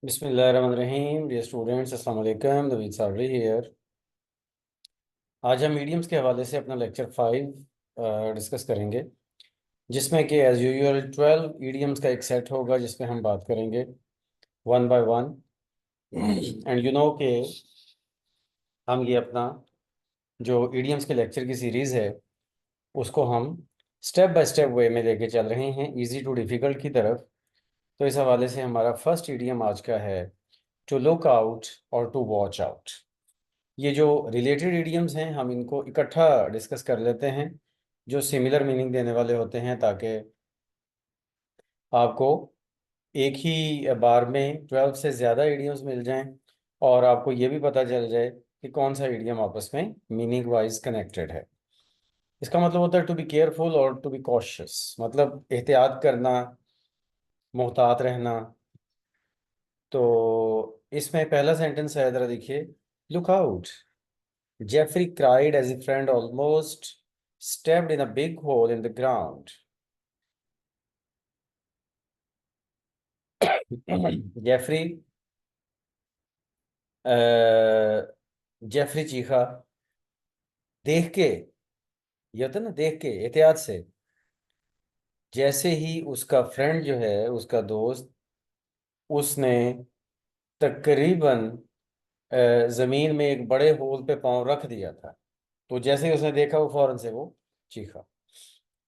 बिस्मिल्लाहिर्रहमानिर्रहीम dear students, अस्सलाम वालेकुम। नवीद साबरी हियर। आज हम मीडियम्स के हवाले से अपना लेक्चर 5 डिस्कस करेंगे, जिसमें कि एज़ यूजुअल 12 ईडियम्स का एक सेट होगा, जिसमें हम बात करेंगे one by one. And you know कि हम ये अपना जो ईडियम्स के लेक्चर की सीरीज़ है, उसको हम स्टेप बाय स्टेप वे में लेके चल रहे हैं, इजी टू डिफ़िकल्ट की तरफ। तो इस हवाले से हमारा फर्स्ट ईडियम आज का है टू लुक आउट और टू वॉच आउट। ये जो रिलेटेड इडियम्स हैं, हम इनको इकट्ठा डिस्कस कर लेते हैं, जो सिमिलर मीनिंग देने वाले होते हैं, ताकि आपको एक ही बार में 12 से ज़्यादा इडियम्स मिल जाएं और आपको ये भी पता चल जाए कि कौन सा इडियम आपस में मीनिंग वाइज कनेक्टेड है। इसका मतलब होता है टू बी केयरफुल और टू बी कॉशियस, मतलब एहतियात करना, मोहतात रहना। तो इसमें पहला सेंटेंस है, ज़रा देखिए। Look out, Jeffrey cried as a friend almost stepped in a big hole in the ground. Jeffrey Jeffrey चीखा देख के, ये होता है ना, देख के एहतियात से, जैसे ही उसका फ्रेंड जो है, उसका दोस्त, उसने तकरीबन जमीन में एक बड़े होल पे पांव रख दिया था। तो जैसे ही उसने देखा, वो फौरन से वो चीखा।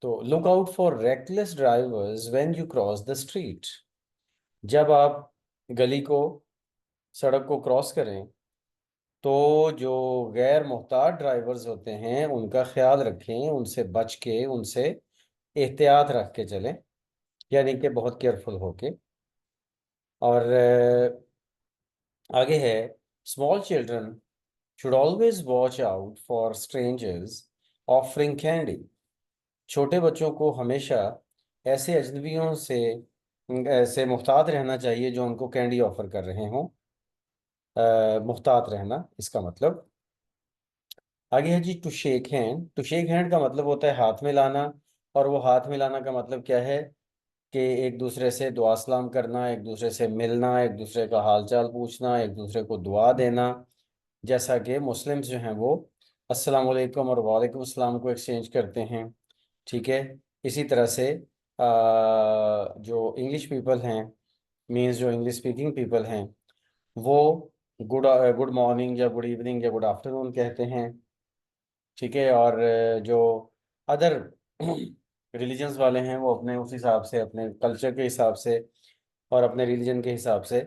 तो look out for reckless drivers when you cross the street. जब आप गली को, सड़क को क्रॉस करें, तो जो गैर मुहताज ड्राइवर्स होते हैं उनका ख्याल रखें, उनसे बच के, उनसे एहतियात रख के चलें, यानी कि बहुत केयरफुल होके। और आगे है, small children should always watch out for strangers offering candy. छोटे बच्चों को हमेशा ऐसे अजनबियों से मुहतात रहना चाहिए जो उनको कैंडी ऑफर कर रहे हों। मुहतात रहना, इसका मतलब। आगे है जी, to shake hand. To shake hand का मतलब होता है हाथ में लाना। और वो हाथ में लाना का मतलब क्या है कि एक दूसरे से दुआ सलाम करना, एक दूसरे से मिलना, एक दूसरे का हाल चाल पूछना, एक दूसरे को दुआ देना। जैसा कि मुस्लिम्स जो हैं वो अस्सलाम वालेकुम और वालेकुम अस्सलाम को एक्सचेंज करते हैं। ठीक है। इसी तरह से जो इंग्लिश पीपल हैं, मीन्स जो इंग्लिश स्पीकिंग पीपल हैं, वो गुड गुड मॉर्निंग या गुड इवनिंग या गुड आफ्टरनून कहते हैं। ठीक है। और जो अदर रिलीजन्स वाले हैं, वो अपने उस हिसाब से, अपने कल्चर के हिसाब से और अपने रिलीजन के हिसाब से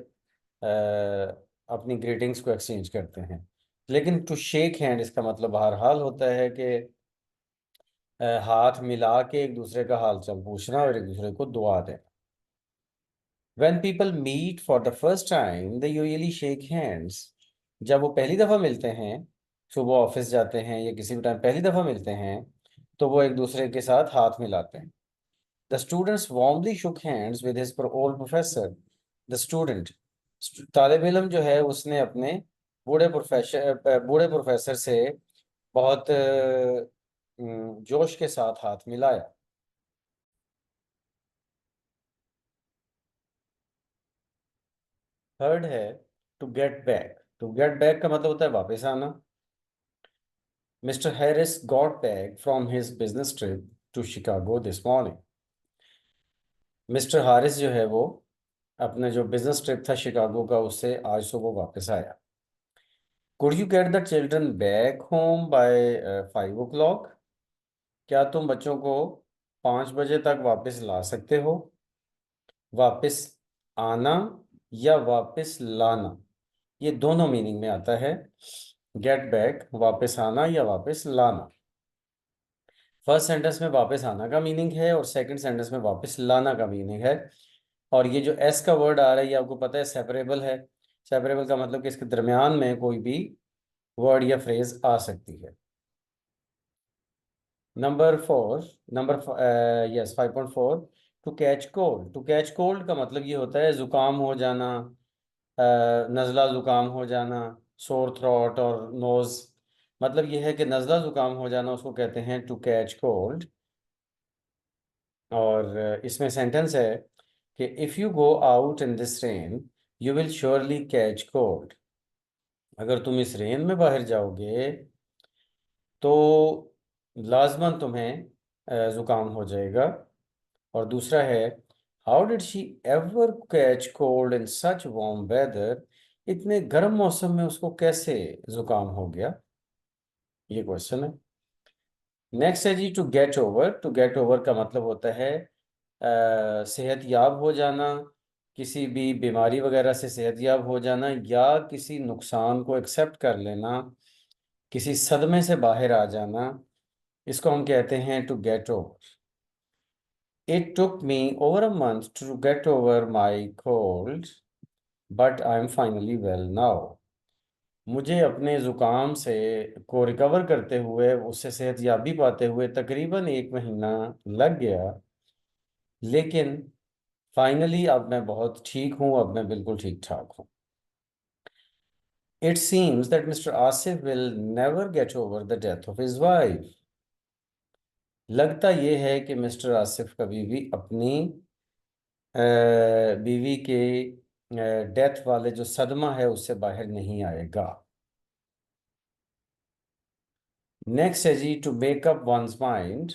अपनी ग्रीटिंग्स को एक्सचेंज करते हैं। लेकिन टू शेक हैंड, इसका मतलब बहरहाल होता है कि हाथ मिला के एक दूसरे का हाल चाल पूछना और एक दूसरे को दुआ देना। When people meet for the first time, they usually shake hands. जब वो पहली दफ़ा मिलते हैं, सुबह ऑफिस जाते हैं या किसी भी टाइम पहली दफ़ा मिलते हैं, तो वो एक दूसरे के साथ हाथ मिलाते हैं। The students warmly shook hands with his old professor. The student, तालिब इल्म जो है, उसने अपने बूढ़े प्रोफेसर से बहुत जोश के साथ हाथ मिलाया। थर्ड है to get back. To get back का मतलब होता है वापस आना। Mister Harris got back from his business trip to Chicago this morning. Mister Harris जो है, वो अपने जो बिजनेस ट्रिप था शिकागो का, उससे आज सुबह वापस आया। Could you get the children back home by 5 o'clock। क्या तुम बच्चों को 5 बजे तक वापस ला सकते हो। वापस आना या वापस लाना, ये दोनों मीनिंग में आता है। गेट बैक वापस आना या वापस लाना। फर्स्ट सेंटेंस में वापस आना का मीनिंग है और सेकंड सेंटेंस में वापस लाना का मीनिंग है। और ये जो एस का वर्ड आ रहा है, ये आपको पता है सेपरेबल है। सेपरेबल का मतलब कि इसके दरमियान में कोई भी वर्ड या फ्रेज आ सकती है। Number 4, number yes 5.4, to catch cold. To catch cold का मतलब ये होता है जुकाम हो जाना, नज़ला जुकाम हो जाना, सोर थ्रोट और नोज। मतलब ये है कि नज़ला जुकाम हो जाना, उसको कहते हैं टू कैच कोल्ड। और इसमें सेंटेंस है कि if you go out in this rain you will surely catch cold. अगर तुम इस रेन में बाहर जाओगे तो लाजमन तुम्हें जुकाम हो जाएगा। और दूसरा है, how did she ever catch cold in such warm weather. इतने गर्म मौसम में उसको कैसे जुकाम हो गया, ये क्वेश्चन है। नेक्स्ट है जी to get over. To get over का मतलब होता है सेहत याब हो जाना, किसी भी बीमारी वगैरह से सेहत याब हो जाना, या किसी नुकसान को एक्सेप्ट कर लेना, किसी सदमे से बाहर आ जाना, इसको हम कहते हैं to get over. It took me over a month to get over my cold but I am finally well now. मुझे अपने ज़ुकाम से को रिकवर करते हुए, उससे सेहत याबी पाते हुए तकरीबन 1 महीना लग गया, लेकिन फाइनली अब मैं बहुत ठीक हूँ, अब मैं बिल्कुल ठीक ठाक हूँ। It seems that mister Asif will never get over the death of his wife. लगता यह है कि मिस्टर आसिफ कभी भी अपनी बीवी के डेथ वाले जो सदमा है उससे बाहर नहीं आएगा। नेक्स्ट है जी to make up once mind,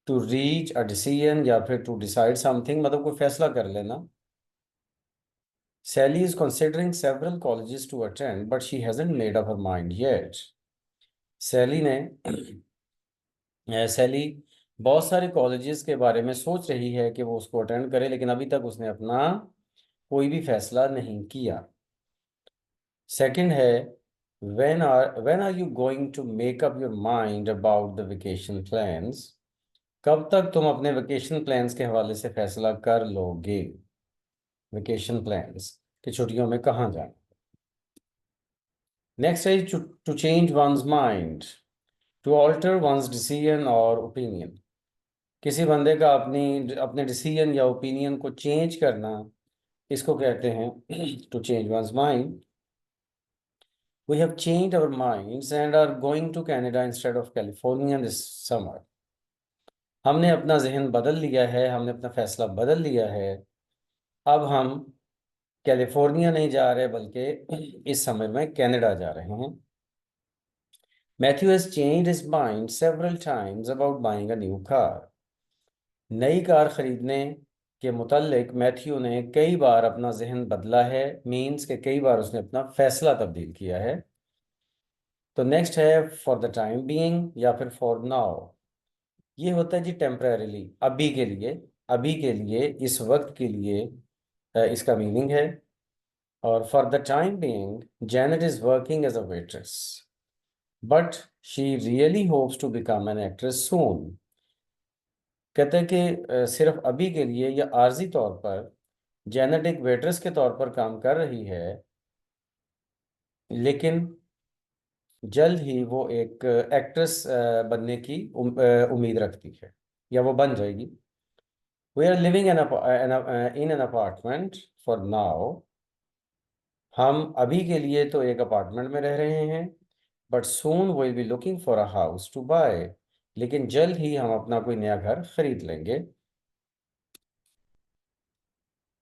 to reach a decision या फिर टू डिसाइड समथिंग, मतलब कोई फैसला कर लेना। Sally is considering several colleges to attend but she hasn't made up her mind yet. Sally ने सैली बहुत सारे कॉलेजेस के बारे में सोच रही है कि वो उसको अटेंड करे, लेकिन अभी तक उसने अपना कोई भी फैसला नहीं किया। सेकंड है, when are you going to make up your mind about the vacation plans. कब तक तुम अपने वेकेशन प्लान्स के हवाले से फैसला कर लोगे। वेकेशन प्लान्स कि छुट्टियों में कहाँ जाना। नेक्स्ट है to change one's mind, to alter one's decision और ओपिनियन। किसी बंदे का अपनी अपने डिसीजन या ओपिनियन को चेंज करना, इसको कहते हैं to change one's mind. We have changed our minds and are going to Canada instead of California this summer. हमने अपना जहन बदल लिया है, हमने अपना फैसला बदल लिया है। अब हम कैलिफोर्निया नहीं जा रहे बल्कि इस समय में कनाडा जा रहे हैं। Matthew has changed his mind several times about buying a new car. नई कार खरीदने के मुतल्लिक मैथ्यू ने कई बार अपना जहन बदला है, मीन्स के कई बार उसने अपना फैसला तब्दील किया है। तो नेक्स्ट है फॉर द टाइम बीइंग या फिर फॉर नाउ। ये होता है जी टेम्परेरीली, अभी के लिए, अभी के लिए, इस वक्त के लिए, इसका मीनिंग है। और for the time being Janet is working as a waitress but she really hopes to become an actress soon. कहते हैं कि सिर्फ अभी के लिए या आर्जी तौर पर जैनेट एक वेट्रेस के तौर पर काम कर रही है, लेकिन जल्द ही वो एक एक्ट्रेस बनने की उम्मीद रखती है, या वो बन जाएगी। We are living in an apartment for now. हम अभी के लिए तो एक अपार्टमेंट में रह रहे हैं, but soon will be looking for a house to buy. लेकिन जल्द ही हम अपना कोई नया घर खरीद लेंगे।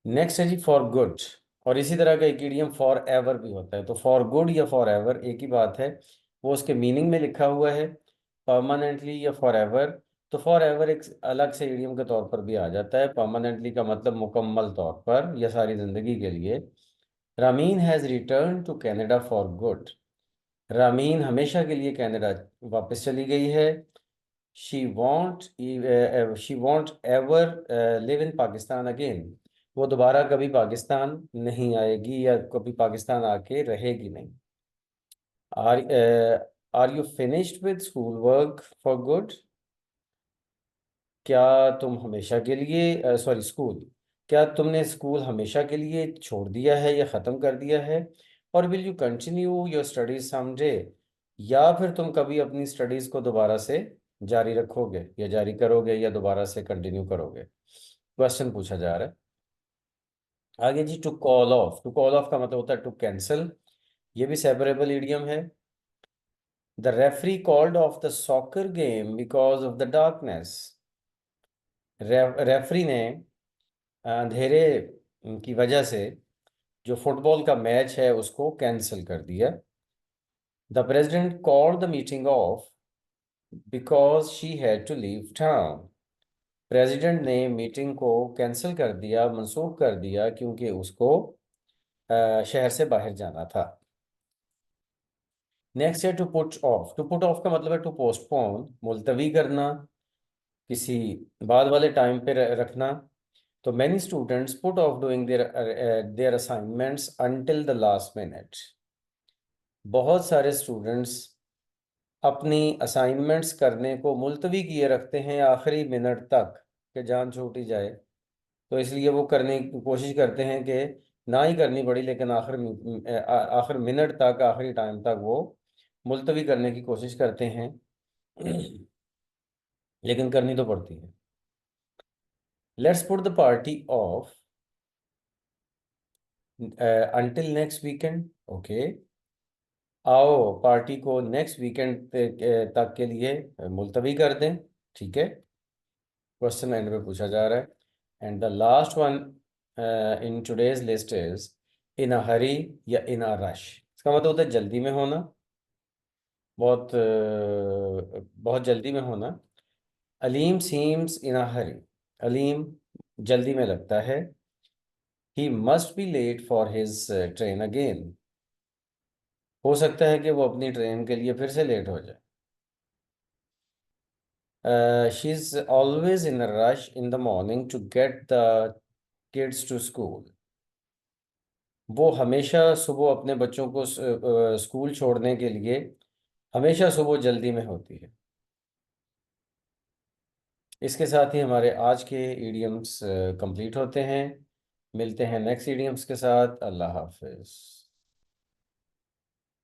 नेक्स्ट है जी फॉर गुड। और इसी तरह का एक इडियम फॉर एवर भी होता है। तो फॉर गुड या फॉर एवर एक ही बात है, वो उसके मीनिंग में लिखा हुआ है, परमानेंटली या फॉर एवर। तो फॉर एवर एक अलग से इडियम के तौर पर भी आ जाता है। परमानेंटली का मतलब मुकम्मल तौर पर या सारी जिंदगी के लिए। Ramin has return to Canada for good. Ramin हमेशा के लिए कनाडा वापस चली गई है। She won't ever live in Pakistan again. वो दोबारा कभी पाकिस्तान नहीं आएगी या कभी पाकिस्तान आके रहेगी नहीं। Are are you finished with school work for good. क्या तुम हमेशा के लिए, सॉरी स्कूल, क्या तुमने स्कूल हमेशा के लिए छोड़ दिया है या ख़त्म कर दिया है। और will you continue your studies someday. या फिर तुम कभी अपनी स्टडीज़ को दोबारा से जारी रखोगे या जारी करोगे या दोबारा से कंटिन्यू करोगे, क्वेश्चन पूछा जा रहा है। आगे जी to call off. To call off का मतलब होता है टू कैंसिल। ये भी सेपरेबल इडियम है। The referee called off the soccer game because of the darkness. Referee ने अंधेरे की वजह से जो फुटबॉल का मैच है उसको कैंसिल कर दिया। The president called the meeting off because she had to leave town. President ने मीटिंग को कैंसिल कर दिया, मंसूख कर दिया, क्योंकि उसको शहर से बाहर जाना था। नेक्स्ट है to put off. To put off का मतलब है टू पोस्टपोन, मुलतवी करना, किसी बाद वाले टाइम पे रखना। तो many students put off doing their assignments until the last minute. बहुत सारे स्टूडेंट्स अपनी असाइनमेंट्स करने को मुलतवी किए रखते हैं आखिरी मिनट तक, कि जान छूटी जाए। तो इसलिए वो करने की कोशिश करते हैं कि ना ही करनी पड़ी, लेकिन आखिर मिनट तक, आखिरी टाइम तक वो मुलतवी करने की कोशिश करते हैं। लेकिन करनी तो पड़ती है। Let's put the party of until next weekend. Okay, आओ पार्टी को नेक्स्ट वीकेंड तक के लिए मुलतवी कर दें। ठीक है, क्वेश्चन एंड में पूछा जा रहा है। And the last one in today's list is in a hurry या इन अ रश। इसका मतलब होता है जल्दी में होना, बहुत जल्दी में होना। Aleem seems in a hurry. Aleem जल्दी में लगता है। He must be late for his train again. हो सकता है कि वो अपनी ट्रेन के लिए फिर से लेट हो जाए। She is always in a rush in the morning to get the kids to school. वो हमेशा सुबह अपने बच्चों को स्कूल छोड़ने के लिए हमेशा सुबह जल्दी में होती है। इसके साथ ही हमारे आज के इडियम्स कंप्लीट होते हैं। मिलते हैं नेक्स्ट इडियम्स के साथ। अल्लाह हाफिज।